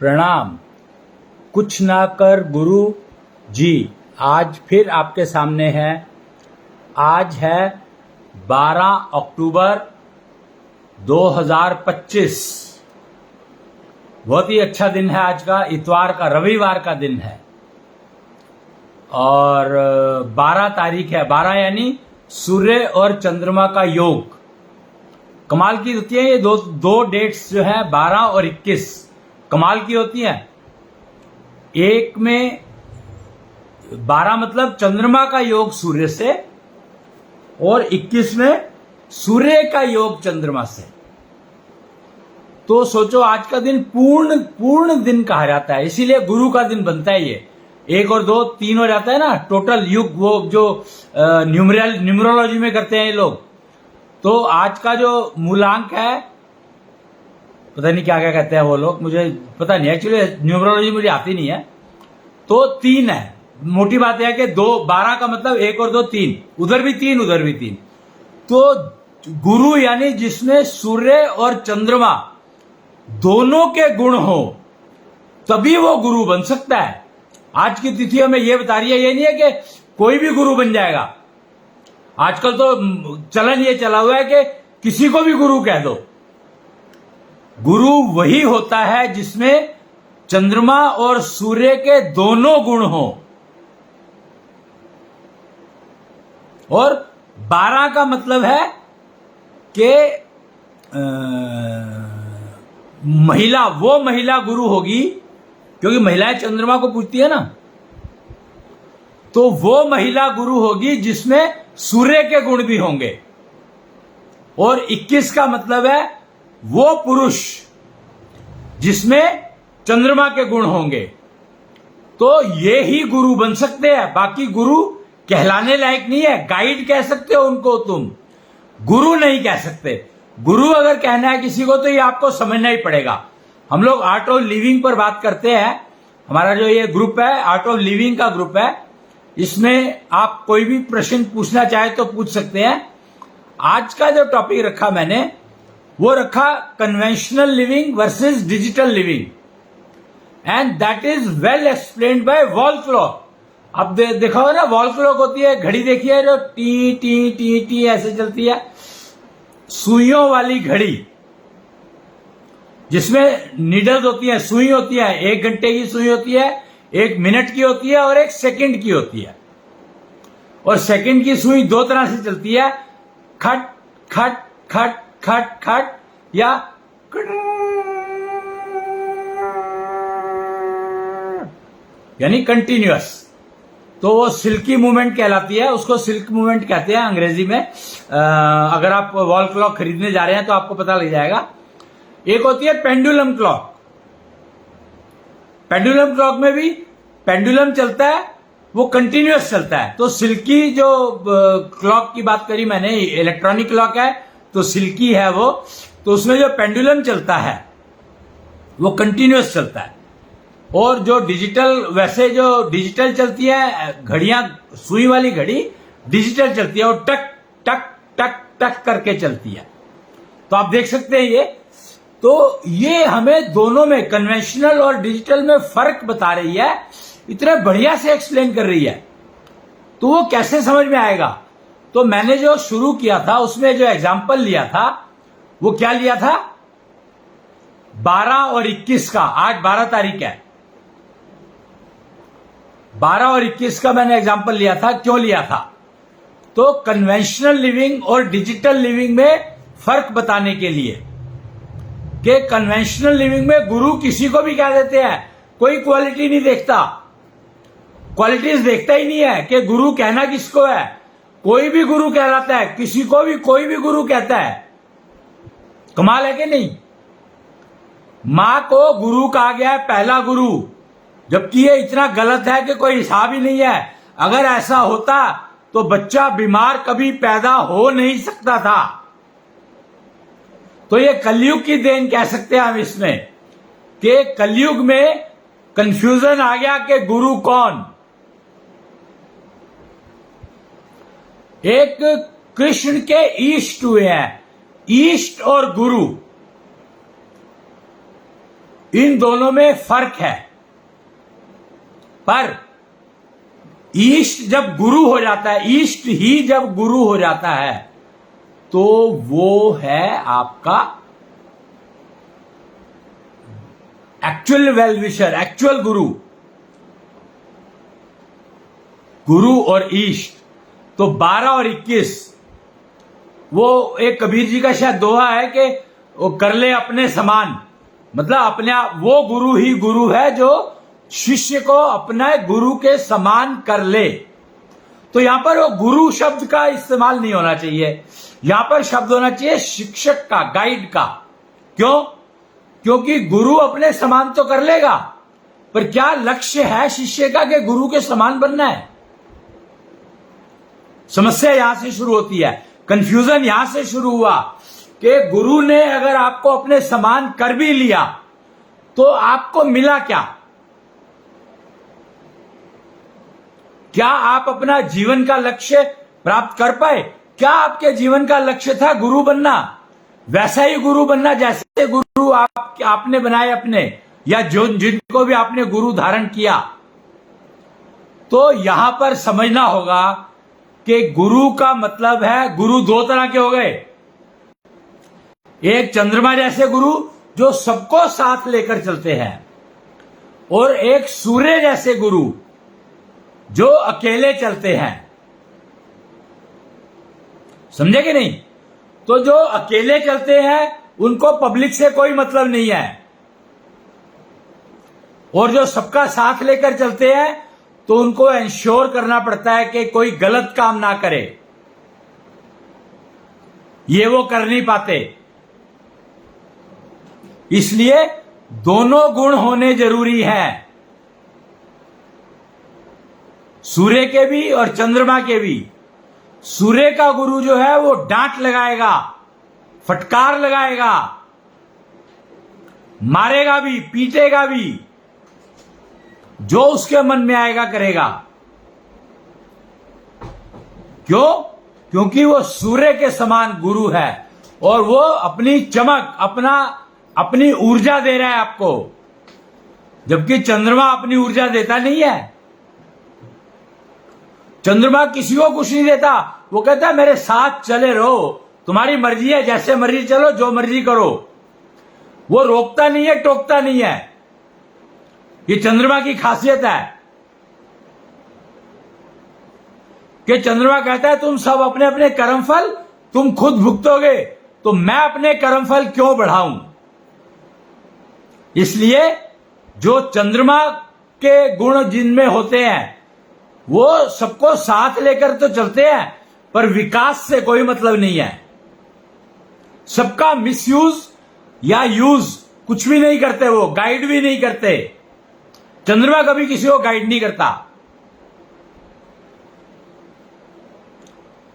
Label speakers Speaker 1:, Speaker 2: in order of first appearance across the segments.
Speaker 1: प्रणाम। कुछ ना कर गुरु जी आज फिर आपके सामने है। आज है 12 अक्टूबर 2025। बहुत ही अच्छा दिन है आज का, इतवार का, रविवार का दिन है और 12 तारीख है। 12 यानी सूर्य और चंद्रमा का योग। कमाल की होती है ये दो डेट्स जो है 12 और 21 कमाल की होती है। एक में 12 मतलब चंद्रमा का योग सूर्य से और 21 में सूर्य का योग चंद्रमा से। तो सोचो आज का दिन पूर्ण दिन कहा जाता है, इसीलिए गुरु का दिन बनता है ये। 1 और 2 3 हो जाता है ना, टोटल युग, वो जो न्यूमरोलॉजी में करते हैं ये लोग। तो आज का जो मूलांक है, पता नहीं क्या क्या कहते हैं वो लोग, मुझे पता नहीं, एक्चुअली न्यूमरोलॉजी मुझे आती नहीं है। तो 3 है। मोटी बात यह है कि 12 का मतलब 1 और 2 3, उधर भी 3 उधर भी 3। तो गुरु यानी जिसमें सूर्य और चंद्रमा दोनों के गुण हो तभी वो गुरु बन सकता है। आज की तिथि हमें यह बता रही है, ये नहीं है कि कोई भी गुरु बन जाएगा। आजकल तो चलन ये चला हुआ है कि किसी को भी गुरु कह दो। गुरु वही होता है जिसमें चंद्रमा और सूर्य के दोनों गुण हो। और 12 का मतलब है कि वो महिला गुरु होगी, क्योंकि महिलाएं चंद्रमा को पूजती है ना। तो वो महिला गुरु होगी जिसमें सूर्य के गुण भी होंगे। और 21 का मतलब है वो पुरुष जिसमें चंद्रमा के गुण होंगे। तो ये ही गुरु बन सकते हैं, बाकी गुरु कहलाने लायक नहीं है। गाइड कह सकते हो उनको, तुम गुरु नहीं कह सकते। गुरु अगर कहना है किसी को तो ये आपको समझना ही पड़ेगा। हम लोग आर्ट ऑफ लिविंग पर बात करते हैं। हमारा जो ये ग्रुप है आर्ट ऑफ लिविंग का ग्रुप है, इसमें आप कोई भी प्रश्न पूछना चाहे तो पूछ सकते हैं। आज का जो टॉपिक रखा मैंने वो रखा conventional living versus digital living, and that is well explained bye wall clock. अब देखा हो ना, वॉल क्लॉक होती है, घड़ी देखी है जो टी टी टी टी ऐसे चलती है, सुइयों वाली घड़ी जिसमें नीडल्स होती है, सुई होती है। 1 घंटे की सुई होती है, 1 मिनट की होती है और 1 सेकंड की होती है। और सेकंड की सुई 2 तरह से चलती है, खट खट खट खट खट या यानी कंटिन्यूअस। तो वो सिल्की मूवमेंट कहलाती है, उसको सिल्क मूवमेंट कहते हैं अंग्रेजी में। अगर आप वॉल क्लॉक खरीदने जा रहे हैं तो आपको पता लग जाएगा। एक होती है पेंडुलम क्लॉक। पेंडुलम क्लॉक में भी पेंडुलम चलता है, वो कंटिन्यूअस चलता है। तो सिल्की जो क्लॉक की बात करी मैंने, इलेक्ट्रॉनिक क्लॉक है तो सिल्की है वो। तो उसमें जो पेंडुलम चलता है वो कंटिन्यूअस चलता है। और जो डिजिटल, वैसे जो डिजिटल चलती है घड़ियां, सुई वाली घड़ी डिजिटल चलती है, और टक टक टक टक करके चलती है। तो आप देख सकते हैं ये। तो ये हमें दोनों में, कन्वेंशनल और डिजिटल में फर्क बता रही है, इतने बढ़िया से एक्सप्लेन कर रही है। तो वो कैसे समझ में आएगा? तो मैंने जो शुरू किया था उसमें जो एग्जाम्पल लिया था वो क्या लिया था, 12 और 21 का। आज 12 तारीख है, 12 और 21 का मैंने एग्जाम्पल लिया था। क्यों लिया था? तो कन्वेंशनल लिविंग और डिजिटल लिविंग में फर्क बताने के लिए कि कन्वेंशनल लिविंग में गुरु किसी को भी कह देते हैं, कोई क्वालिटी नहीं देखता, क्वालिटीज देखता ही नहीं है कि गुरु कहना किसको है। कोई भी गुरु कहलाता है, किसी को भी कोई भी गुरु कहता है। कमाल है कि नहीं? मां को गुरु कहा गया है, पहला गुरु, जबकि ये इतना गलत है कि कोई हिसाब ही नहीं है। अगर ऐसा होता तो बच्चा बीमार कभी पैदा हो नहीं सकता था। तो ये कलयुग की देन कह सकते हैं हम इसमें, कि कलयुग में कंफ्यूजन आ गया कि गुरु कौन। एक कृष्ण के ईष्ट हुए हैं, ईष्ट और गुरु। इन दोनों में फर्क है। पर ईस्ट जब गुरु हो जाता है, ईस्ट ही जब गुरु हो जाता है, तो वो है आपका एक्चुअल वेल विशर, एक्चुअल गुरु। गुरु और ईस्ट तो 12 और 21, वो एक कबीर जी का शायद दोहा है कि वो कर ले अपने समान, मतलब अपने आप वो गुरु ही गुरु है जो शिष्य को अपने गुरु के समान कर ले। तो यहां पर वो गुरु शब्द का इस्तेमाल नहीं होना चाहिए, यहां पर शब्द होना चाहिए शिक्षक का, गाइड का। क्यों? क्योंकि गुरु अपने समान तो कर लेगा, पर क्या लक्ष्य है शिष्य का कि गुरु के समान बनना है? समस्या यहां से शुरू होती है, कंफ्यूजन यहां से शुरू हुआ कि गुरु ने अगर आपको अपने समान कर भी लिया तो आपको मिला क्या? क्या आप अपना जीवन का लक्ष्य प्राप्त कर पाए? क्या आपके जीवन का लक्ष्य था गुरु बनना, वैसा ही गुरु बनना जैसे गुरु आपने बनाए अपने, या जो जिनको भी आपने गुरु धारण किया? तो यहां पर समझना होगा कि गुरु का मतलब है, गुरु दो तरह के हो गए। एक चंद्रमा जैसे गुरु जो सबको साथ लेकर चलते हैं, और एक सूर्य जैसे गुरु जो अकेले चलते हैं। समझे कि नहीं? तो जो अकेले चलते हैं उनको पब्लिक से कोई मतलब नहीं है, और जो सबका साथ लेकर चलते हैं तो उनको इंश्योर करना पड़ता है कि कोई गलत काम ना करे। ये वो कर नहीं पाते, इसलिए दोनों गुण होने जरूरी हैं, सूर्य के भी और चंद्रमा के भी। सूर्य का गुरु जो है वो डांट लगाएगा, फटकार लगाएगा, मारेगा भी, पीटेगा भी, जो उसके मन में आएगा करेगा। क्यों? क्योंकि वो सूर्य के समान गुरु है, और वो अपनी चमक, अपनी ऊर्जा दे रहा है आपको, जबकि चंद्रमा अपनी ऊर्जा देता नहीं है। चंद्रमा किसी को कुछ नहीं देता, वो कहता है मेरे साथ चले रहो, तुम्हारी मर्जी है, जैसे मर्जी चलो, जो मर्जी करो। वो रोकता नहीं है, टोकता नहीं है। ये चंद्रमा की खासियत है कि चंद्रमा कहता है तुम सब अपने अपने कर्मफल तुम खुद भुगतोगे, तो मैं अपने कर्मफल क्यों बढ़ाऊं? इसलिए जो चंद्रमा के गुण जिनमें होते हैं वो सबको साथ लेकर तो चलते हैं, पर विकास से कोई मतलब नहीं है। सबका मिसयूज या यूज कुछ भी नहीं करते, वो गाइड भी नहीं करते। चंद्रमा कभी किसी को गाइड नहीं करता,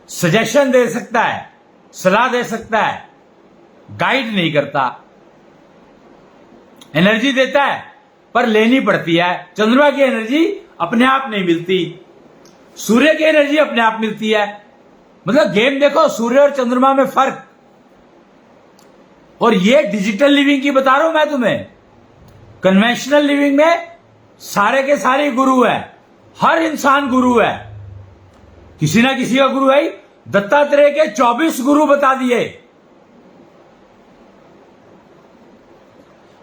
Speaker 1: सजेशन दे सकता है, सलाह दे सकता है, गाइड नहीं करता। एनर्जी देता है पर लेनी पड़ती है। चंद्रमा की एनर्जी अपने आप नहीं मिलती, सूर्य की एनर्जी अपने आप मिलती है। मतलब गेम देखो, सूर्य और चंद्रमा में फर्क। और ये डिजिटल लिविंग की बता रहा हूं मैं तुम्हें। कन्वेंशनल लिविंग में सारे के सारे गुरु है, हर इंसान गुरु है, किसी ना किसी का गुरु है। दत्तात्रेय के 24 गुरु बता दिए।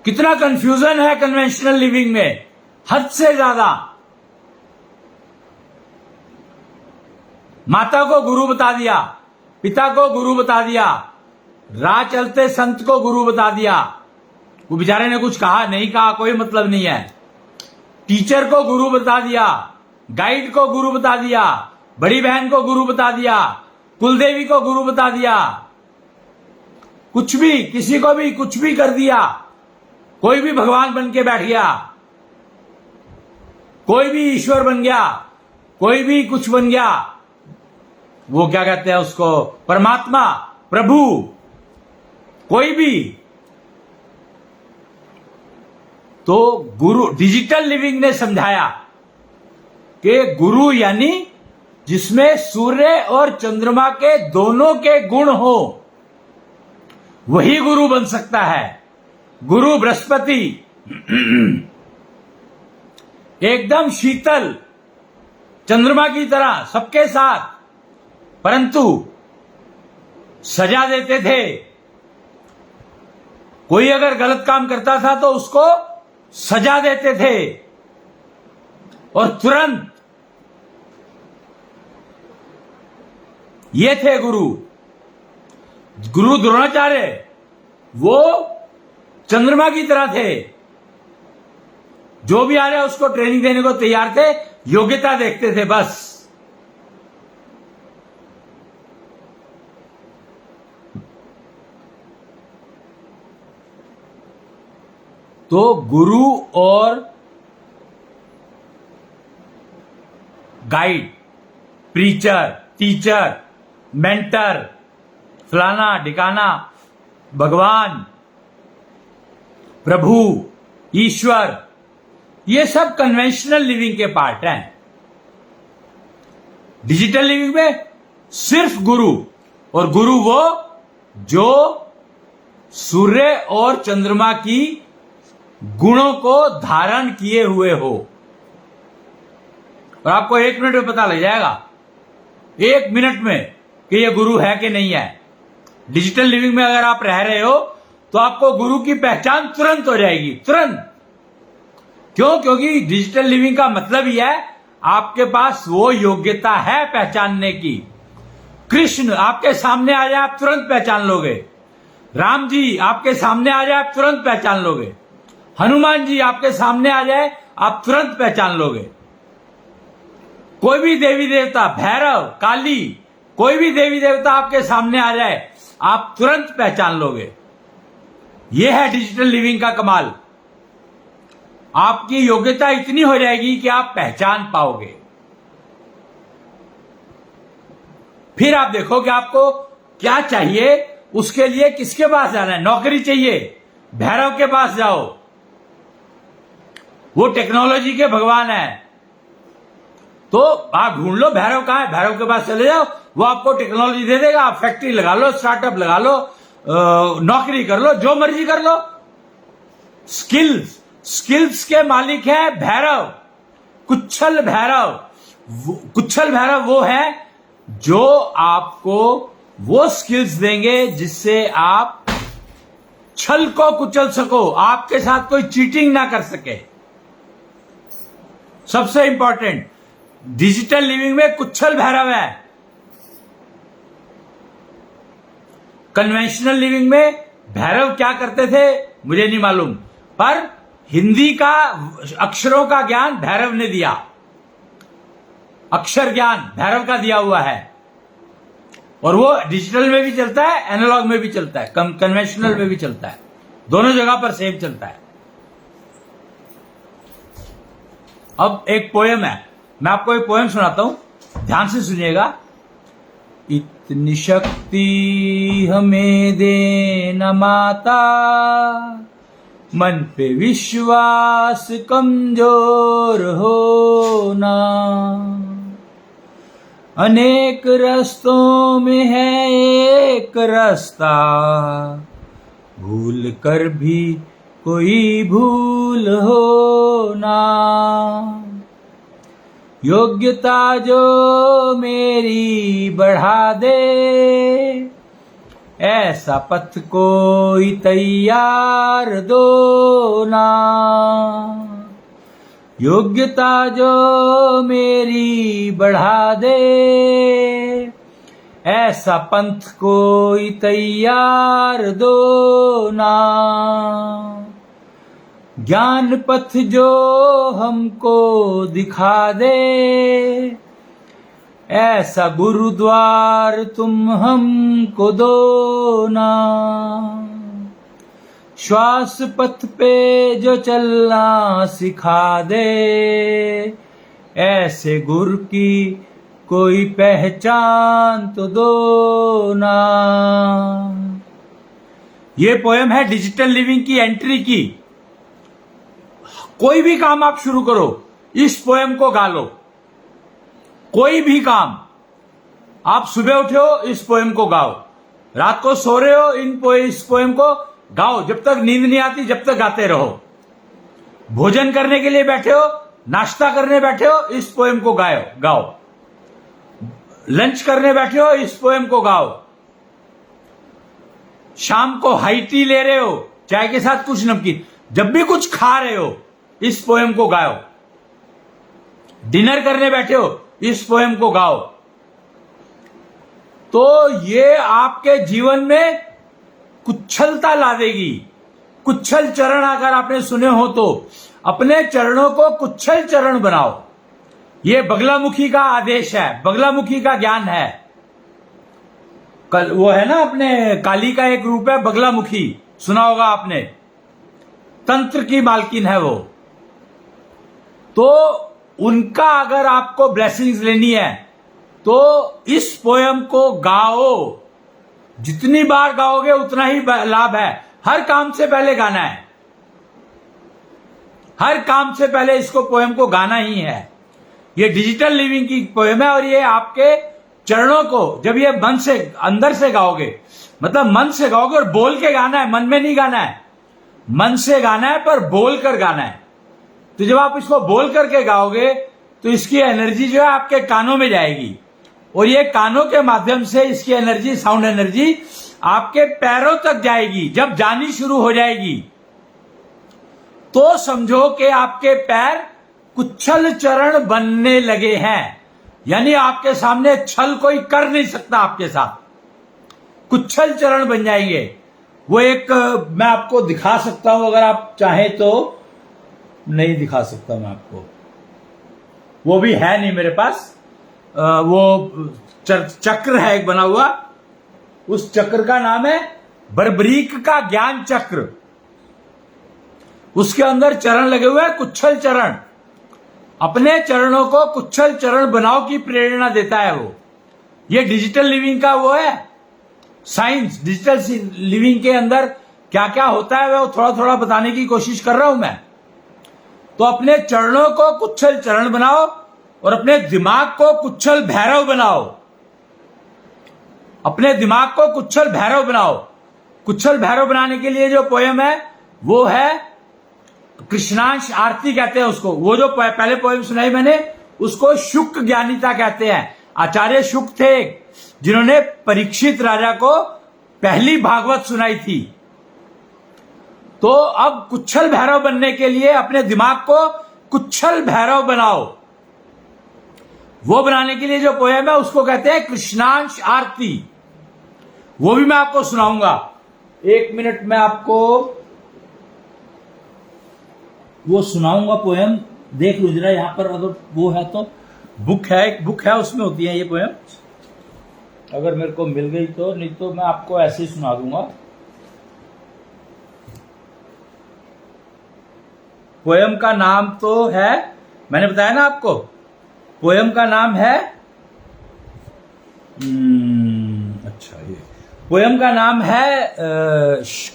Speaker 1: कितना कंफ्यूजन है कन्वेंशनल लिविंग में, हद से ज्यादा। माता को गुरु बता दिया, पिता को गुरु बता दिया, राह चलते संत को गुरु बता दिया। वो बेचारे ने कुछ कहा नहीं कहा, कोई मतलब नहीं है। टीचर को गुरु बता दिया, गाइड को गुरु बता दिया, बड़ी बहन को गुरु बता दिया, कुलदेवी को गुरु बता दिया। कुछ भी, किसी को भी कुछ भी कर दिया। कोई भी भगवान बन के बैठ गया, कोई भी ईश्वर बन गया, कोई भी कुछ बन गया। वो क्या कहते हैं उसको, परमात्मा, प्रभु, कोई भी। तो गुरु, डिजिटल लिविंग ने समझाया कि गुरु यानी जिसमें सूर्य और चंद्रमा के दोनों के गुण हो, वही गुरु बन सकता है। गुरु बृहस्पति, एकदम शीतल चंद्रमा की तरह सबके साथ, परंतु सजा देते थे। कोई अगर गलत काम करता था तो उसको सजा देते थे और तुरंत। ये थे गुरु। गुरु द्रोणाचार्य वो चंद्रमा की तरह थे, जो भी आ रहा है उसको ट्रेनिंग देने को तैयार थे, योग्यता देखते थे बस। तो गुरु और गाइड, प्रीचर, टीचर, मेंटर, फलाना ढिकाना, भगवान, प्रभु, ईश्वर, ये सब कन्वेंशनल लिविंग के पार्ट हैं। डिजिटल लिविंग में सिर्फ गुरु, और गुरु वो जो सूर्य और चंद्रमा की गुणों को धारण किए हुए हो। और आपको 1 मिनट में पता लग जाएगा, 1 मिनट में, कि ये गुरु है कि नहीं है। डिजिटल लिविंग में अगर आप रह रहे हो तो आपको गुरु की पहचान तुरंत हो जाएगी, तुरंत। क्यों? क्योंकि डिजिटल लिविंग का मतलब ही है आपके पास वो योग्यता है पहचानने की। कृष्ण आपके सामने आ जाए आप तुरंत पहचान लोगे। राम जी आपके सामने आ जाए आप तुरंत पहचान लोगे। हनुमान जी आपके सामने आ जाए आप तुरंत पहचान लोगे। कोई भी देवी देवता, भैरव, काली, कोई भी देवी देवता आपके सामने आ जाए आप तुरंत पहचान लोगे। यह है डिजिटल लिविंग का कमाल। आपकी योग्यता इतनी हो जाएगी कि आप पहचान पाओगे। फिर आप देखो कि आपको क्या चाहिए, उसके लिए किसके पास जाना है। नौकरी चाहिए, भैरव के पास जाओ, वो टेक्नोलॉजी के भगवान है। तो आप ढूंढ लो भैरव कहां है, भैरव के पास चले जाओ, वो आपको टेक्नोलॉजी दे देगा। आप फैक्ट्री लगा लो, स्टार्टअप लगा लो, नौकरी कर लो, जो मर्जी कर लो। स्किल्स के मालिक है भैरव, कुच्छल भैरव। कुच्छल भैरव वो है जो आपको वो स्किल्स देंगे जिससे आप छल को कुचल सको, आपके साथ कोई चीटिंग ना कर सके। सबसे इंपॉर्टेंट, डिजिटल लिविंग में कुच्छल भैरव है। कन्वेंशनल लिविंग में भैरव क्या करते थे मुझे नहीं मालूम, पर हिंदी का अक्षरों का ज्ञान भैरव ने दिया। अक्षर ज्ञान भैरव का दिया हुआ है, और वो डिजिटल में भी चलता है, एनालॉग में भी चलता है, कन्वेंशनल में भी चलता है, दोनों जगह पर सेम चलता है। अब एक पोएम है, मैं आपको एक पोएम सुनाता हूं, ध्यान से सुनिएगा। इतनी शक्ति हमें देना माता, मन पे विश्वास कमजोर होना। अनेक रास्तों में है एक रास्ता, भूल कर भी कोई भूल होना। योग्यता जो मेरी बढ़ा दे, ऐसा पथ कोई तैयार दो ना। योग्यता जो मेरी बढ़ा दे, ऐसा पंथ कोई तैयार दो ना। ज्ञान पथ जो हमको दिखा दे, ऐसा गुरुद्वार तुम हमको दो ना। श्वास पथ पे जो चलना सिखा दे, ऐसे गुरु की कोई पहचान तो दो ना। ये पोएम है डिजिटल लिविंग की एंट्री की। कोई भी काम आप शुरू करो, इस पोएम को गा लो। कोई भी काम, आप सुबह उठे हो इस पोएम को गाओ, रात को सो रहे हो इस पोएम को गाओ, जब तक नींद नहीं आती जब तक गाते रहो। भोजन करने के लिए बैठे हो, नाश्ता करने बैठे हो, इस पोएम को गाओ। लंच करने बैठे हो, इस पोएम को गाओ। शाम को हाई टी ले रहे हो, चाय के साथ कुछ नमकीन, जब भी कुछ खा रहे हो, इस पोएम को गाओ। डिनर करने बैठे हो, इस पोएम को गाओ। तो ये आपके जीवन में कुच्छलता ला देगी। कुच्छल चरण अगर आपने सुने हो तो अपने चरणों को कुच्छल चरण बनाओ। ये बगलामुखी का आदेश है, बगलामुखी का ज्ञान है। कल वो है ना, अपने काली का एक रूप है बगलामुखी, सुना होगा आपने, तंत्र की मालकिन है वो। तो उनका अगर आपको ब्लेसिंग्स लेनी है तो इस पोयम को गाओ। जितनी बार गाओगे उतना ही लाभ है। हर काम से पहले गाना है, हर काम से पहले इसको पोयम को गाना ही है। ये डिजिटल लिविंग की पोयम है और ये आपके चरणों को जब ये मन से अंदर से गाओगे, मतलब मन से गाओगे और बोल के गाना है, मन में नहीं गाना है, मन से गाना है पर बोल कर गाना है। तो जब आप इसको बोल करके गाओगे तो इसकी एनर्जी जो है आपके कानों में जाएगी और ये कानों के माध्यम से इसकी एनर्जी, साउंड एनर्जी आपके पैरों तक जाएगी। जब जानी शुरू हो जाएगी तो समझो कि आपके पैर कुच्छल चरण बनने लगे हैं। यानी आपके सामने छल कोई कर नहीं सकता, आपके साथ कुच्छल चरण बन जाएंगे। वो एक मैं आपको दिखा सकता हूं अगर आप चाहें तो। नहीं दिखा सकता मैं आपको, वो भी है नहीं मेरे पास। वो चक्र है एक बना हुआ, उस चक्र का नाम है बर्बरीक का ज्ञान चक्र। उसके अंदर चरण लगे हुए हैं, कुच्छल चरण। अपने चरणों को कुच्छल चरण बनाओ की प्रेरणा देता है वो। ये डिजिटल लिविंग का वो है साइंस। डिजिटल लिविंग के अंदर क्या क्या होता है वो थोड़ा थोड़ा बताने की कोशिश कर रहा हूं मैं। तो अपने चरणों को कुच्छल चरण बनाओ और अपने दिमाग को कुच्छल भैरव बनाओ। अपने दिमाग को कुच्छल भैरव बनाओ। कुच्छल भैरव बनाने के लिए जो पोयम है वो है कृष्णांश आरती कहते हैं उसको। वो जो पहले पोयम सुनाई मैंने उसको शुक ज्ञानिता कहते हैं। आचार्य शुक थे जिन्होंने परीक्षित राजा को पहली भागवत सुनाई थी। तो अब कुच्छल भैरव बनने के लिए अपने दिमाग को कुच्छल भैरव बनाओ। वो बनाने के लिए जो पोयम है उसको कहते हैं कृष्णांश आरती। वो भी मैं आपको सुनाऊंगा। एक मिनट में आपको वो सुनाऊंगा पोयम। देख लो जरा यहां पर, अगर वो है तो बुक है, एक बुक है उसमें होती है ये पोयम, अगर मेरे को मिल गई तो। नहीं तो मैं आपको ऐसे ही सुना दूंगा। पोयम का नाम तो है, मैंने बताया ना आपको, पोयम का नाम है अच्छा, ये पोयम का नाम है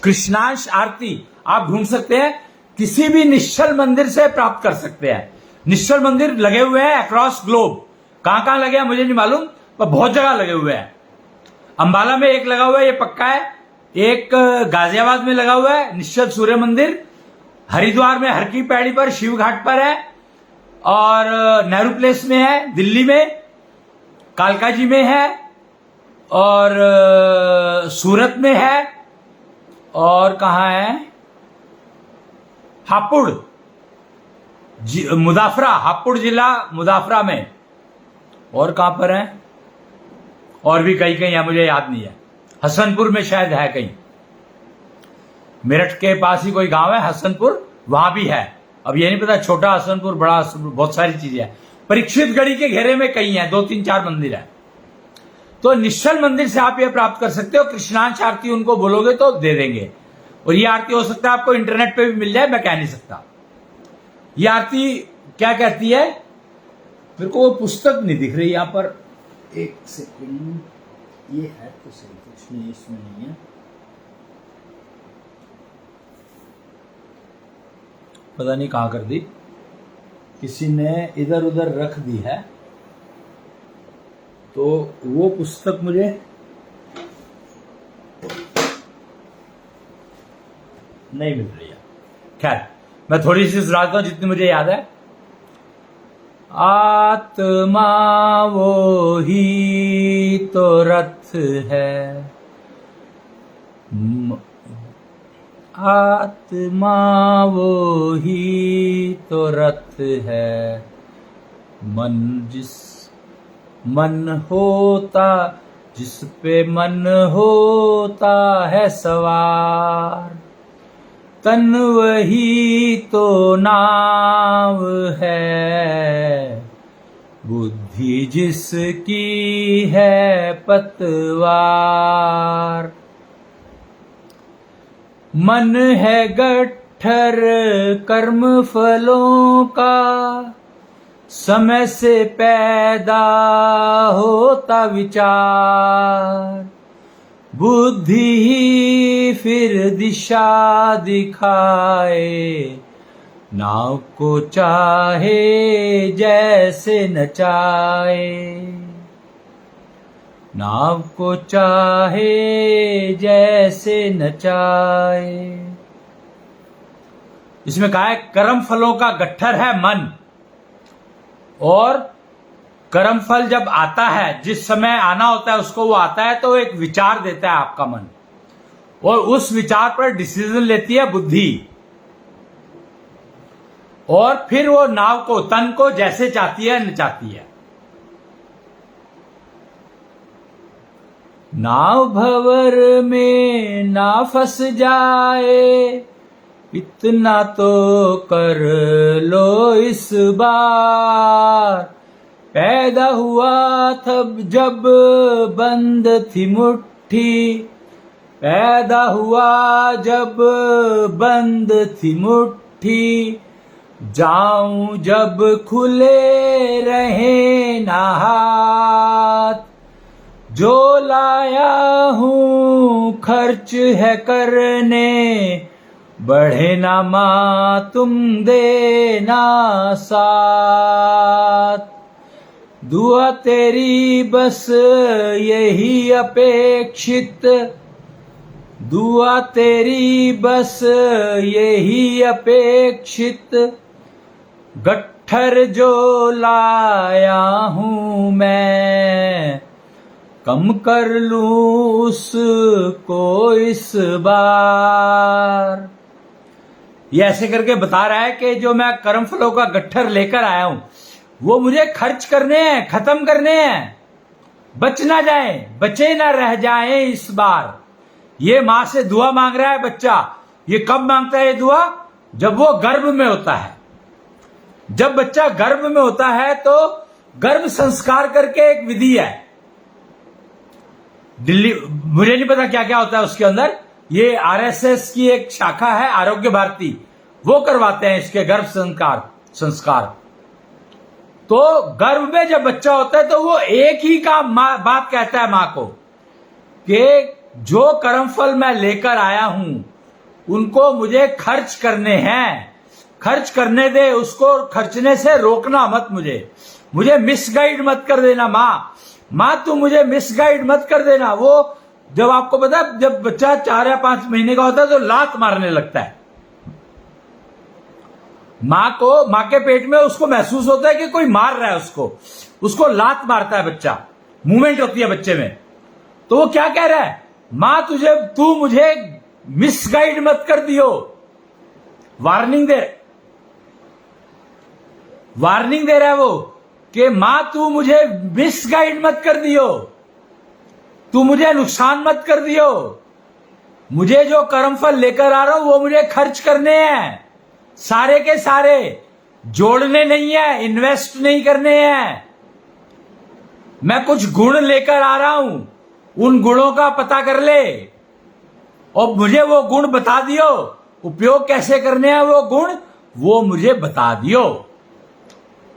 Speaker 1: कृष्णांश आरती। आप ढूंढ सकते हैं, किसी भी निश्चल मंदिर से प्राप्त कर सकते हैं। निश्चल मंदिर लगे हुए हैं अक्रॉस ग्लोब। कहां कहां लगे हैं मुझे नहीं मालूम, पर बहुत जगह लगे हुए हैं। अंबाला में एक लगा हुआ है, ये पक्का है। एक गाजियाबाद में लगा हुआ है निश्चल सूर्य मंदिर। हरिद्वार में हर की पैड़ी पर शिव घाट पर है, और नेहरू प्लेस में है दिल्ली में, कालका जी में है, और सूरत में है, और कहां है, हापुड़ मुजाफरा, हापुड़ जिला मुजाफरा में, और कहां पर है, और भी कहीं कहीं है, मुझे याद नहीं है। हसनपुर में शायद है कहीं, मेरठ के पास ही कोई गांव है हसनपुर, वहां भी है। अब ये नहीं पता छोटा हसनपुर, बड़ा हसनपुर, बहुत सारी चीजें हैं। परीक्षित गढ़ी के घेरे में कहीं है, 2-3-4 मंदिर है। तो निश्चल मंदिर से आप ये प्राप्त कर सकते हो। कृष्णांश आरती उनको बोलोगे तो दे देंगे। और ये आरती हो सकता है आपको इंटरनेट पे भी मिल जाए, मैं कह नहीं सकता। ये आरती क्या कहती है, मेरे को वो पुस्तक नहीं दिख रही यहां पर, एक सेकंड, ये है तो सही, कुछ नहीं इसमें नहीं है, पता नहीं कहां कर दी, किसी ने इधर उधर रख दी है। तो वो पुस्तक मुझे नहीं मिल रही है। खैर, मैं थोड़ी सी सुनाता हूं जितनी मुझे याद है। आत्मा वो ही तो रथ है, आत्मा वो ही तो रथ है, मन होता जिस पे मन होता है सवार, तन वही तो नाव है, बुद्धि जिसकी है पतवार। मन है गट्ठर कर्म फलों का, समय से पैदा होता विचार, बुद्धि ही फिर दिशा दिखाए, नाव को चाहे जैसे नचाए, नाव को चाहे जैसे नचाए। इसमें कहा है कर्म फलों का गट्ठर है मन, और कर्म फल जब आता है, जिस समय आना होता है उसको वो आता है तो एक विचार देता है आपका मन, और उस विचार पर डिसीजन लेती है बुद्धि, और फिर वो नाव को तन को जैसे चाहती है नचाती है। नाव भंवर में ना फंस जाए, इतना तो कर लो इस बार, पैदा हुआ तब जब बंद थी मुट्ठी, पैदा हुआ जब बंद थी मुट्ठी, जाऊं जब खुले रहे ना हाथ, जो लाया हूं खर्च है करने, बढ़े ना मां तुम देना साथ, दुआ तेरी बस यही अपेक्षित, दुआ तेरी बस यही अपेक्षित, गट्ठर जो लाया हूं मैं, कम कर लूं उसको इस बार। ये ऐसे करके बता रहा है कि जो मैं कर्म फलों का गट्ठर लेकर आया हूं वो मुझे खर्च करने हैं, खत्म करने हैं, बच ना जाए, बचे ना रह जाए इस बार। ये मां से दुआ मांग रहा है बच्चा। ये कब मांगता है ये दुआ? जब वो गर्भ में होता है। जब बच्चा गर्भ में होता है तो गर्भ संस्कार करके एक विधि है, दिल्ली, मुझे नहीं पता क्या क्या होता है उसके अंदर, ये आरएसएस की एक शाखा है आरोग्य भारती, वो करवाते हैं इसके गर्भ संस्कार। तो गर्भ में जब बच्चा होता है तो वो एक ही बात कहता है मां को कि जो कर्मफल मैं लेकर आया हूं उनको मुझे खर्च करने हैं, खर्च करने दे, उसको खर्चने से रोकना मत, मुझे मिसगाइड मत कर देना मां तू मुझे मिसगाइड मत कर देना। वो जब आपको पता है जब बच्चा 4 या 5 महीने का होता है तो लात मारने लगता है। मां के पेट में उसको महसूस होता है कि कोई मार रहा है उसको लात मारता है बच्चा, मूवमेंट होती है बच्चे में। तो वो क्या कह रहा है? मां तू मुझे मिसगाइड मत कर दियो, वार्निंग दे रहा है वो कि मां तू मुझे मिसगाइड मत कर दियो, तू मुझे नुकसान मत कर दियो, मुझे जो कर्मफल लेकर आ रहा हूं वो मुझे खर्च करने हैं, सारे के सारे, जोड़ने नहीं है, इन्वेस्ट नहीं करने हैं। मैं कुछ गुण लेकर आ रहा हूं, उन गुणों का पता कर ले और मुझे वो गुण बता दियो, उपयोग कैसे करने हैं वो गुण वो मुझे बता दियो।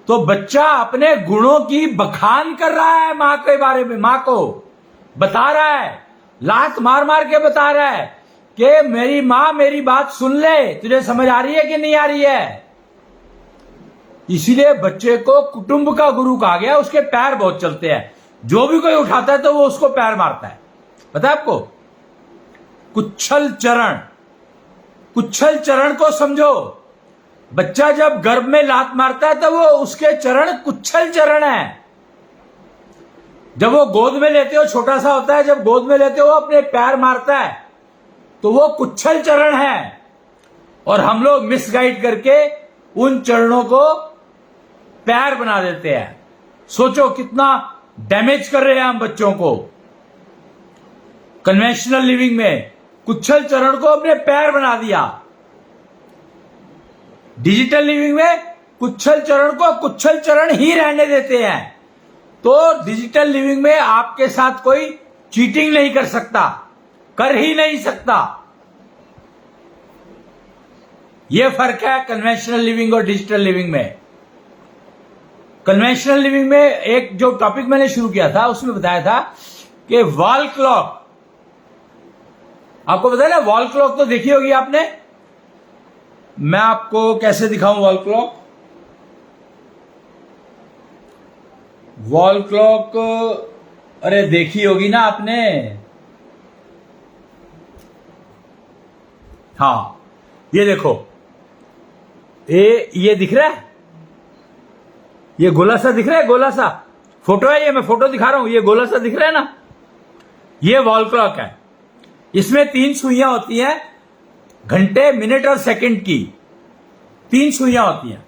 Speaker 1: तो बच्चा अपने गुणों की बखान कर रहा है मां के बारे में, मां को बता रहा है, लात मार मार के बता रहा है कि मेरी मां मेरी बात सुन ले, तुझे समझ आ रही है कि नहीं आ रही है। इसीलिए बच्चे को कुटुंब का गुरु कहा गया, उसके पैर बहुत चलते हैं, जो भी कोई उठाता है तो वो उसको पैर मारता है। पता है आपको? कुच्छल चरण को समझो, बच्चा जब गर्भ में लात मारता है तो वो उसके चरण कुच्छल चरण है। जब वो गोद में लेते हो, छोटा सा होता है, जब गोद में लेते हो अपने पैर मारता है तो वो कुच्छल चरण है। और हम लोग मिसगाइड करके उन चरणों को पैर बना देते हैं। सोचो कितना डैमेज कर रहे हैं हम बच्चों को। कन्वेंशनल लिविंग में कुच्छल चरण को अपने पैर बना दिया। डिजिटल लिविंग में कुच्छल चरण को कुच्छल चरण ही रहने देते हैं। तो डिजिटल लिविंग में आपके साथ कोई चीटिंग नहीं कर सकता, कर ही नहीं सकता। यह फर्क है कन्वेंशनल लिविंग और डिजिटल लिविंग में। कन्वेंशनल लिविंग में एक जो टॉपिक मैंने शुरू किया था उसमें बताया था कि वॉल क्लॉक, आपको बताया ना, वॉल क्लॉक तो देखी होगी आपने। मैं आपको कैसे दिखाऊं वॉल क्लॉक? वॉल क्लॉक अरे देखी होगी ना आपने। हाँ, ये देखो, ये दिख रहा है, ये गोला सा दिख रहा है, गोला सा फोटो है, ये मैं फोटो दिखा रहा हूं, ये गोला सा दिख रहा है ना, ये वॉल क्लॉक है। इसमें 3 सुइयां होती हैं, घंटे, मिनट और सेकंड की 3 सुइयां होती हैं।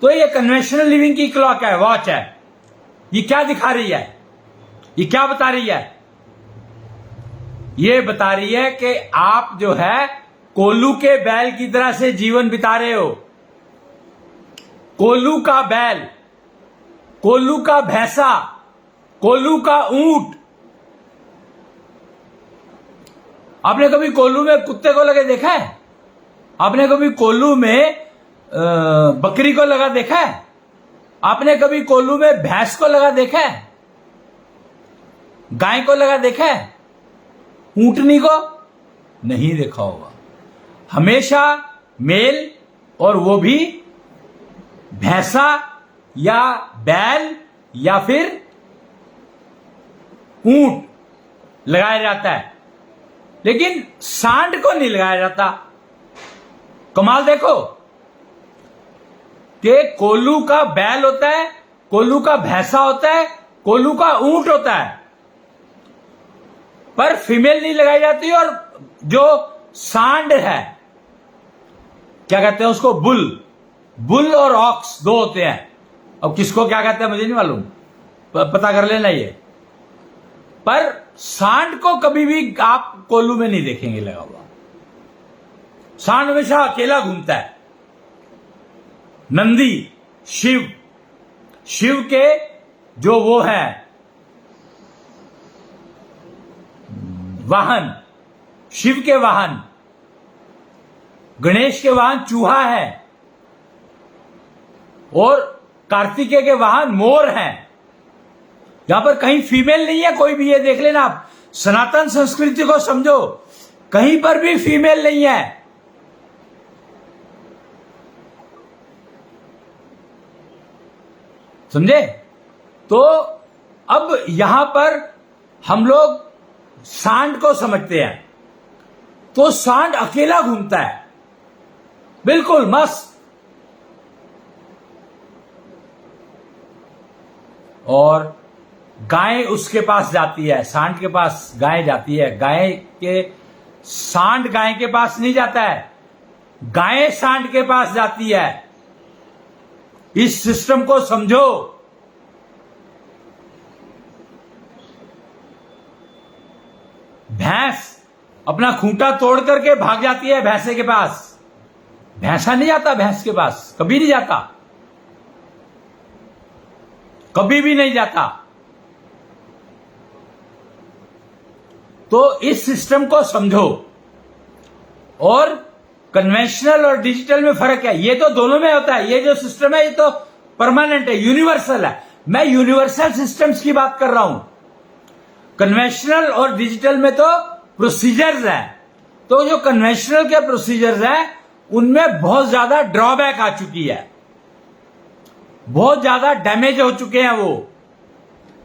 Speaker 1: तो ये कन्वेंशनल लिविंग की क्लॉक है, वॉच है। ये क्या दिखा रही है? ये क्या बता रही है? ये बता रही है कि आप जो है कोल्लू के बैल की तरह से जीवन बिता रहे हो। कोल्लू का बैल, कोल्लू का भैंसा, कोल्लू का ऊंट। आपने कभी कोल्लू में कुत्ते को लगे देखा है? आपने कभी कोल्लू में बकरी को लगा देखा है? आपने कभी कोल्लू में भैंस को लगा देखा है? गाय को लगा देखा है? ऊंटनी को नहीं देखा होगा। हमेशा मेल, और वो भी भैंसा या बैल या फिर ऊंट लगाया जाता है, लेकिन सांड को नहीं लगाया जाता। कमाल देखो कि कोल्लू का बैल होता है, कोल्लू का भैंसा होता है, कोल्लू का ऊंट होता है, पर फीमेल नहीं लगाई जाती। और जो सांड है, क्या कहते हैं उसको, बुल और ऑक्स 2 होते हैं। अब किसको क्या कहते हैं मुझे नहीं मालूम, पता कर लेना ये। पर सांड को कभी भी आप कोल्लू में नहीं देखेंगे लगा हुआ। सांड हमेशा अकेला घूमता है। नंदी, शिव के जो वो है वाहन, शिव के वाहन, गणेश के वाहन चूहा है, और कार्तिकेय के वाहन मोर हैं। यहां पर कहीं फीमेल नहीं है कोई भी, ये देख लेना आप। सनातन संस्कृति को समझो, कहीं पर भी फीमेल नहीं है। समझे? तो अब यहां पर हम लोग सांड को समझते हैं, तो सांड अकेला घूमता है, बिल्कुल मस्त। और गाय उसके पास जाती है, सांड के पास गाय जाती है। सांड गाय के पास नहीं जाता है, गाय सांड के पास जाती है। इस सिस्टम को समझो। भैंस अपना खूंटा तोड़ करके भाग जाती है भैंसे के पास, भैंसा नहीं जाता भैंस के पास, कभी नहीं जाता, कभी भी नहीं जाता। तो इस सिस्टम को समझो। और कन्वेंशनल और डिजिटल में फर्क है, ये तो दोनों में होता है। ये जो सिस्टम है ये तो परमानेंट है, यूनिवर्सल है। मैं यूनिवर्सल सिस्टम्स की बात कर रहा हूं। कन्वेंशनल और डिजिटल में तो प्रोसीजर्स है। तो जो कन्वेंशनल के प्रोसीजर्स है उनमें बहुत ज्यादा ड्रॉबैक आ चुकी है, बहुत ज्यादा डैमेज हो चुके हैं वो,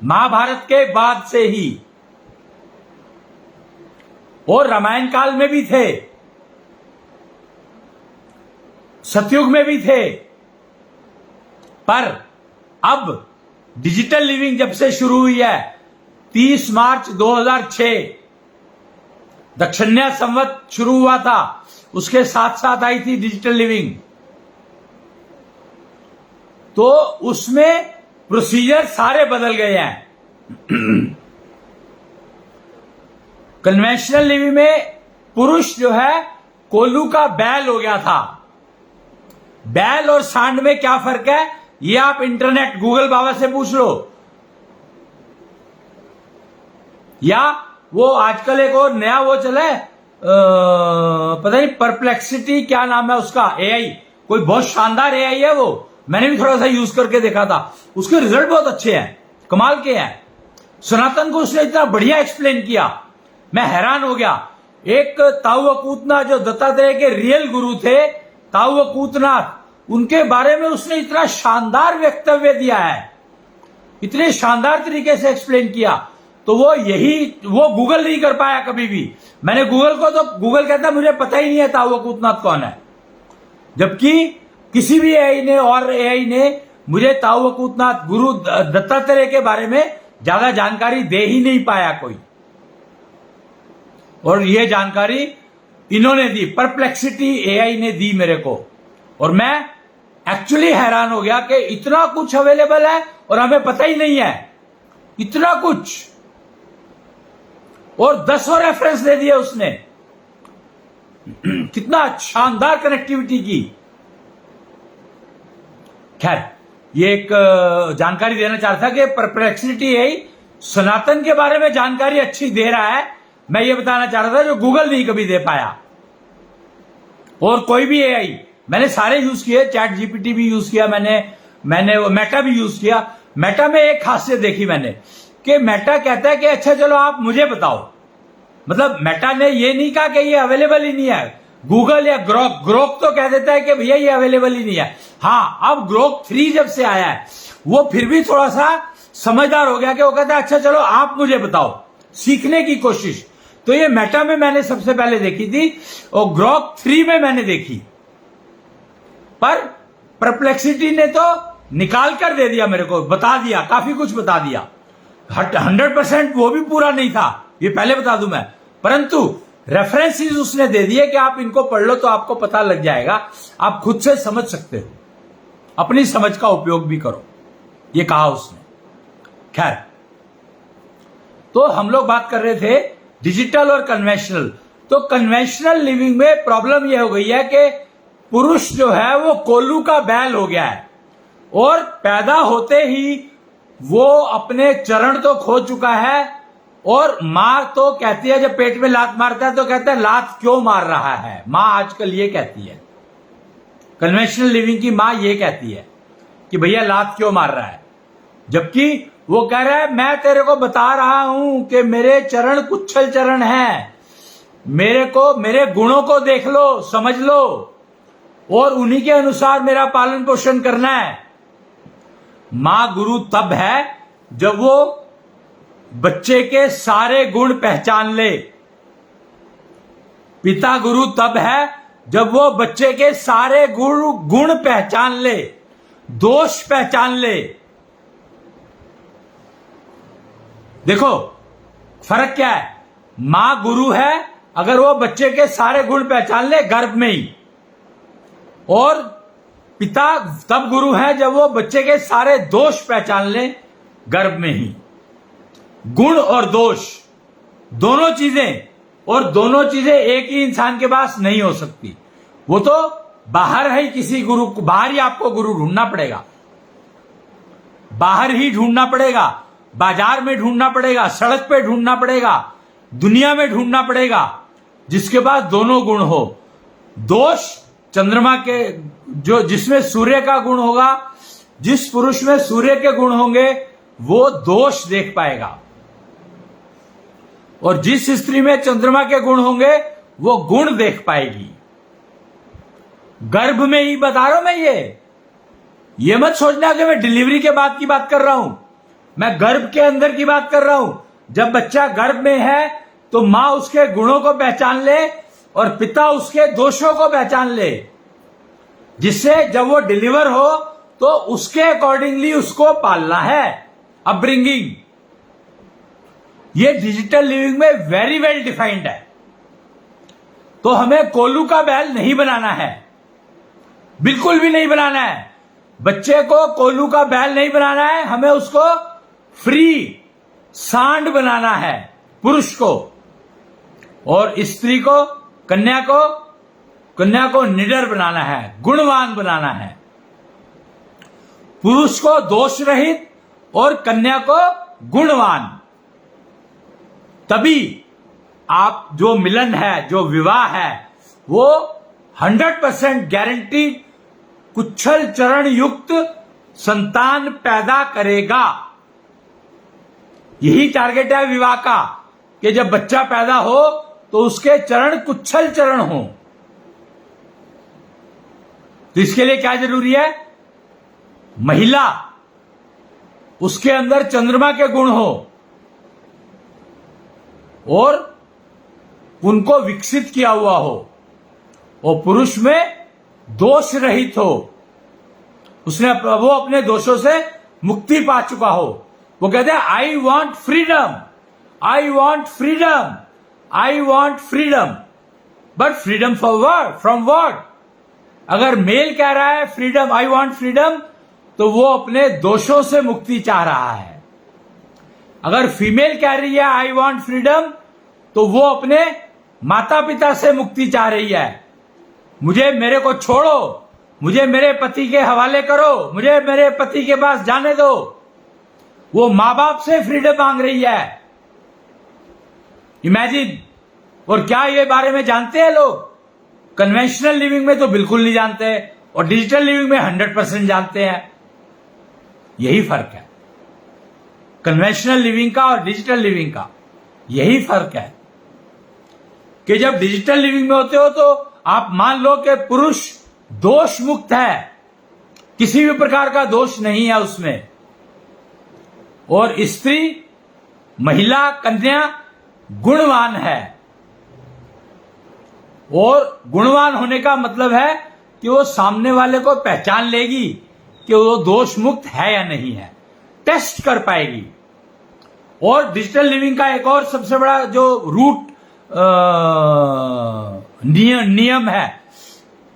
Speaker 1: महाभारत के बाद से ही, और रामायण काल में भी थे। सतयुग में भी थे, पर अब डिजिटल लिविंग जब से शुरू हुई है 30 मार्च 2006 दक्षिण्या संवत शुरू हुआ था, उसके साथ साथ आई थी डिजिटल लिविंग। तो उसमें प्रोसीजर सारे बदल गए हैं। कन्वेंशनल लिविंग में पुरुष जो है कोल्लू का बैल हो गया था। बैल और सांड में क्या फर्क है, ये आप इंटरनेट गूगल बाबा से पूछ लो, या वो आजकल एक और नया वो चला है, पता नहीं परप्लेक्सिटी क्या नाम है उसका, एआई, कोई बहुत शानदार एआई है वो, मैंने भी थोड़ा सा यूज करके देखा था, उसके रिजल्ट बहुत अच्छे हैं, कमाल के हैं। सनातन को उसने इतना बढ़िया एक्सप्लेन किया, मैं हैरान हो गया। एक ताऊ अकूतना जो दत्तात्रेय के रियल गुरु थे, ताऊ अकूतनाथ, उनके बारे में उसने इतना शानदार वक्तव्य दिया है, इतने शानदार तरीके से एक्सप्लेन किया। तो वो गूगल नहीं कर पाया कभी भी। मैंने गूगल को, तो गूगल कहता मुझे पता ही नहीं है ताऊ अकूतनाथ कौन है, जबकि किसी भी एआई ने और एआई ने मुझे ताऊ अकूतनाथ गुरु दत्तात्रेय के बारे में ज्यादा जानकारी दे ही नहीं पाया कोई, और ये जानकारी इन्होंने दी, परप्लेक्सिटी एआई ने दी मेरे को। और मैं एक्चुअली हैरान हो गया कि इतना कुछ अवेलेबल है और हमें पता ही नहीं है, इतना कुछ, और 10 और रेफरेंस दे दिए उसने। कितना शानदार कनेक्टिविटी की। खैर, ये एक जानकारी देना चाहता था कि परप्लेक्सिटी एआई सनातन के बारे में जानकारी अच्छी दे रहा है, मैं ये बताना चाह रहा था, जो गूगल नहीं कभी दे पाया। और कोई भी एआई मैंने सारे यूज किए, चैट जीपीटी भी यूज किया मैंने वो मेटा भी यूज किया। मेटा में एक खासियत देखी मैंने कि मेटा कहता है कि अच्छा चलो आप मुझे बताओ, मतलब मेटा ने ये नहीं कहा कि ये अवेलेबल ही नहीं है। गूगल या ग्रोक तो कह देता है कि भैया ये अवेलेबल ही नहीं है। हाँ, अब ग्रोक 3 जब से आया है वो फिर भी थोड़ा सा समझदार हो गया कि वो कहता है अच्छा चलो आप मुझे बताओ, सीखने की कोशिश। तो ये मेटा में मैंने सबसे पहले देखी थी और ग्रोक 3 में मैंने देखी, पर परप्लेक्सिटी ने तो निकाल कर दे दिया मेरे को, बता दिया, काफी कुछ बता दिया। 100% वो भी पूरा नहीं था, ये पहले बता दूं मैं, परंतु रेफरेंसेस उसने दे दिए कि आप इनको पढ़ लो तो आपको पता लग जाएगा, आप खुद से समझ सकते हो, अपनी समझ का उपयोग भी करो, ये कहा उसने। खैर, तो हम लोग बात कर रहे थे डिजिटल और कन्वेंशनल। तो कन्वेंशनल लिविंग में प्रॉब्लम यह हो गई है कि पुरुष जो है वो कोल्लू का बैल हो गया है, और पैदा होते ही वो अपने चरण तो खो चुका है, और मां तो कहती है, जब पेट में लात मारता है तो कहता है लात क्यों मार रहा है, मां आजकल ये कहती है, कन्वेंशनल लिविंग की मां ये कहती है कि भैया लात क्यों मार रहा है, जबकि वो कह रहा है मैं तेरे को बता रहा हूं कि मेरे चरण कुच्छल चरण हैं, मेरे गुणों को देख लो, समझ लो, और उन्हीं के अनुसार मेरा पालन पोषण करना है। मां गुरु तब है जब वो बच्चे के सारे गुण पहचान ले, पिता गुरु तब है जब वो बच्चे के सारे गुण पहचान ले, दोष पहचान ले। देखो फर्क क्या है, मां गुरु है अगर वो बच्चे के सारे गुण पहचान ले गर्भ में ही, और पिता तब गुरु है जब वो बच्चे के सारे दोष पहचान ले गर्भ में ही। गुण और दोष दोनों चीजें, और दोनों चीजें एक ही इंसान के पास नहीं हो सकती, वो तो बाहर है, किसी गुरु को बाहर ही आपको गुरु ढूंढना पड़ेगा, बाहर ही ढूंढना पड़ेगा, बाजार में ढूंढना पड़ेगा, सड़क पे ढूंढना पड़ेगा, दुनिया में ढूंढना पड़ेगा, जिसके पास दोनों गुण हो। दोष चंद्रमा के, जो जिसमें सूर्य का गुण होगा, जिस पुरुष में सूर्य के गुण होंगे वो दोष देख पाएगा, और जिस स्त्री में चंद्रमा के गुण होंगे वो गुण देख पाएगी। गर्भ में ही बता रहा हूं मैं, ये मत सोचना कि मैं डिलीवरी के बाद की बात कर रहा हूं, मैं गर्भ के अंदर की बात कर रहा हूं। जब बच्चा गर्भ में है तो मां उसके गुणों को पहचान ले और पिता उसके दोषों को पहचान ले। जिससे जब वो डिलीवर हो तो उसके अकॉर्डिंगली उसको पालना है, अपब्रिंगिंग। ये डिजिटल लिविंग में वेरी वेल डिफाइंड है। तो हमें कोल्लू का बैल नहीं बनाना है, बिल्कुल भी नहीं बनाना है। बच्चे को कोल्लू का बैल नहीं बनाना है, हमें उसको फ्री सांड बनाना है, पुरुष को। और स्त्री को, कन्या को निडर बनाना है, गुणवान बनाना है। पुरुष को दोष रहित और कन्या को गुणवान। तभी आप जो मिलन है, जो विवाह है, वो 100% गारंटीड कुच्छल चरण युक्त संतान पैदा करेगा। यही टारगेट है विवाह का, कि जब बच्चा पैदा हो तो उसके चरण कुच्छल चरण हो। तो इसके लिए क्या जरूरी है? महिला, उसके अंदर चंद्रमा के गुण हो और उनको विकसित किया हुआ हो, और पुरुष में दोष रहित हो, वो अपने दोषों से मुक्ति पा चुका हो। वो कहते हैं I want freedom, I want freedom, I want freedom. But freedom for what? From what? अगर मेल कह रहा है फ्रीडम, आई वॉन्ट फ्रीडम, तो वो अपने दोषों से मुक्ति चाह रहा है। अगर फीमेल कह रही है आई वॉन्ट फ्रीडम, तो वो अपने माता पिता से मुक्ति चाह रही है। मुझे, मेरे को छोड़ो, मुझे मेरे पति के हवाले करो, मुझे मेरे पति के पास जाने दो। वो मां बाप से फ्रीडम मांग रही है। इमेजिन। और क्या ये बारे में जानते हैं लोग? कन्वेंशनल लिविंग में तो बिल्कुल नहीं जानते, और डिजिटल लिविंग में 100% जानते हैं। यही फर्क है कन्वेंशनल लिविंग का और डिजिटल लिविंग का। यही फर्क है कि जब डिजिटल लिविंग में होते हो तो आप मान लो कि पुरुष दोष मुक्त है, किसी भी प्रकार का दोष नहीं है उसमें, और स्त्री, महिला, कन्या गुणवान है। और गुणवान होने का मतलब है कि वो सामने वाले को पहचान लेगी कि वो दोष मुक्त है या नहीं है, टेस्ट कर पाएगी। और डिजिटल लिविंग का एक और सबसे बड़ा जो रूट नियम है,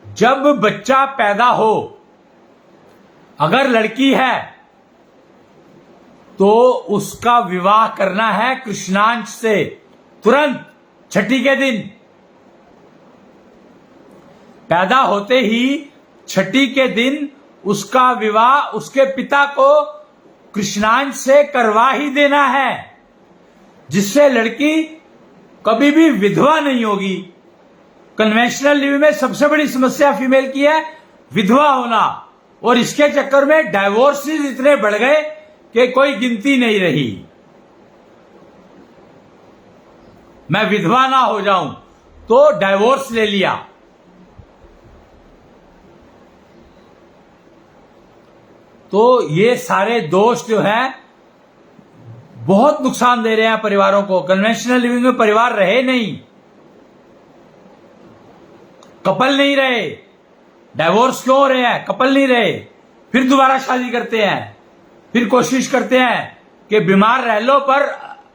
Speaker 1: जब बच्चा पैदा हो, अगर लड़की है तो उसका विवाह करना है कृष्णांश से, तुरंत छठी के दिन। पैदा होते ही छठी के दिन उसका विवाह उसके पिता को कृष्णांश से करवा ही देना है, जिससे लड़की कभी भी विधवा नहीं होगी। कन्वेंशनल लिविंग में सबसे बड़ी समस्या फीमेल की है विधवा होना, और इसके चक्कर में डाइवोर्सेस इतने बढ़ गए कि कोई गिनती नहीं रही। मैं विधवा ना हो जाऊं तो डाइवोर्स ले लिया। तो ये सारे दोष जो हैं बहुत नुकसान दे रहे हैं परिवारों को। कन्वेंशनल लिविंग में परिवार रहे नहीं, कपल नहीं रहे। डाइवोर्स क्यों हो रहे हैं? कपल नहीं रहे, फिर दोबारा शादी करते हैं, फिर कोशिश करते हैं कि बीमार रह लो पर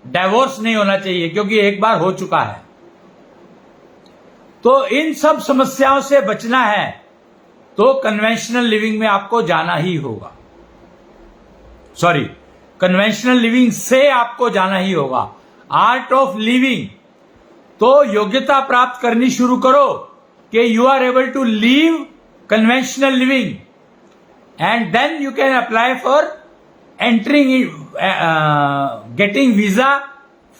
Speaker 1: डाइवोर्स नहीं होना चाहिए क्योंकि एक बार हो चुका है। तो इन सब समस्याओं से बचना है तो कन्वेंशनल लिविंग में आपको जाना ही होगा। सॉरी, कन्वेंशनल लिविंग से आपको जाना ही होगा। आर्ट ऑफ लिविंग, तो योग्यता प्राप्त करनी शुरू करो कि you are able to live conventional living, and then you can apply for entering, getting visa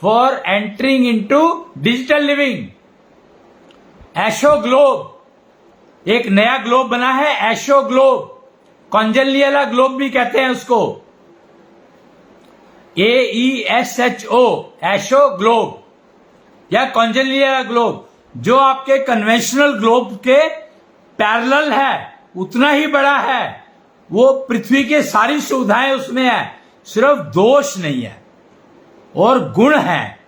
Speaker 1: for entering into digital living. एशो ग्लोब, एक नया ग्लोब बना है, एशो ग्लोब, कॉन्जेलियला ग्लोब भी कहते हैं उसको, AESHO, एशो ग्लोब या कॉन्जेलियला ग्लोब, जो आपके कन्वेंशनल ग्लोब के पैरेलल है, उतना ही बड़ा है। वो पृथ्वी के सारी सुविधाएं उसमें है, सिर्फ दोष नहीं है और गुण है,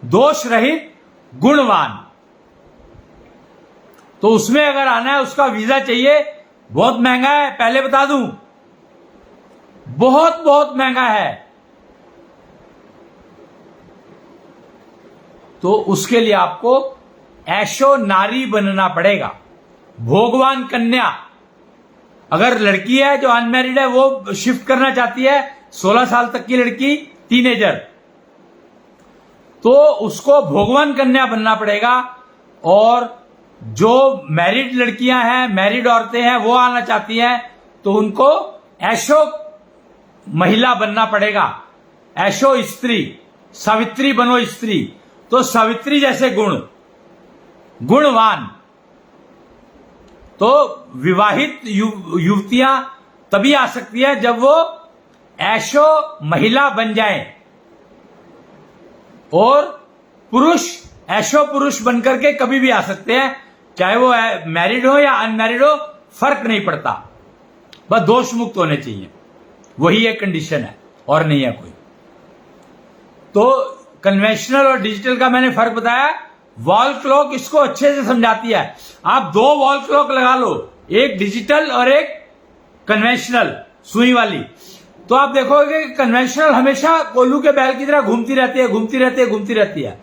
Speaker 1: दोष रहित, गुणवान। तो उसमें अगर आना है, उसका वीजा चाहिए बहुत महंगा है, पहले बता दूं, बहुत बहुत महंगा है। तो उसके लिए आपको ऐशो नारी बनना पड़ेगा, भोगवान कन्या। अगर लड़की है जो अनमैरिड है, वो शिफ्ट करना चाहती है, 16 साल तक की लड़की, टीनेजर, तो उसको भोगवान कन्या बनना पड़ेगा। और जो मैरिड लड़कियां हैं, मैरिड औरतें हैं, वो आना चाहती हैं, तो उनको ऐशो महिला बनना पड़ेगा, ऐशो स्त्री, सावित्री बनो स्त्री। तो सावित्री जैसे गुण, गुणवान। तो विवाहित युवतियां तभी आ सकती है जब वो ऐशो महिला बन जाएं, और पुरुष ऐशो पुरुष बनकर के कभी भी आ सकते हैं, चाहे वो मैरिड हो या अनमैरिड हो, फर्क नहीं पड़ता, बस दोष मुक्त होने चाहिए, वही एक कंडीशन है और नहीं है कोई। तो कन्वेंशनल और डिजिटल का मैंने फर्क बताया। वॉल क्लॉक इसको अच्छे से समझाती है। आप 2 वॉल क्लॉक लगा लो, एक डिजिटल और एक कन्वेंशनल सुई वाली, तो आप देखोगे कि कन्वेंशनल हमेशा कोल्लू के बैल की तरह घूमती रहती है, घूमती रहती है, घूमती रहती है।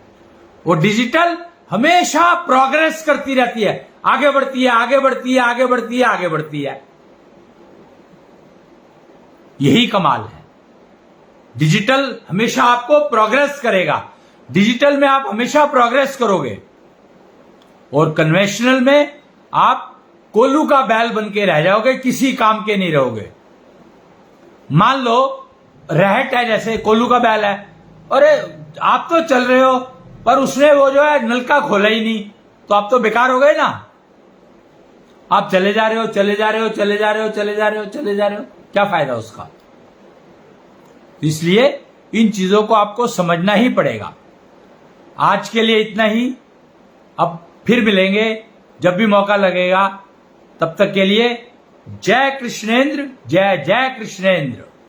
Speaker 1: वो डिजिटल हमेशा प्रोग्रेस करती रहती है, आगे बढ़ती है, आगे बढ़ती है, आगे बढ़ती है, आगे बढ़ती है। यही कमाल है। डिजिटल हमेशा आपको प्रोग्रेस करेगा, डिजिटल में आप हमेशा प्रोग्रेस करोगे, और कन्वेंशनल में आप कोल्लू का बैल बन के रह जाओगे, किसी काम के नहीं रहोगे। मान लो रहट है, जैसे कोल्लू का बैल है, अरे आप तो चल रहे हो, पर उसने वो जो है नलका खोला ही नहीं, तो आप तो बेकार हो गए ना। आप चले जा रहे हो, चले जा रहे हो, चले जा रहे हो, चले जा रहे हो, चले जा रहे हो, क्या फायदा उसका। इसलिए इन चीजों को आपको समझना ही पड़ेगा। आज के लिए इतना ही, अब फिर मिलेंगे जब भी मौका लगेगा। तब तक के लिए जय कृष्णेंद्र, जय जय कृष्णेंद्र।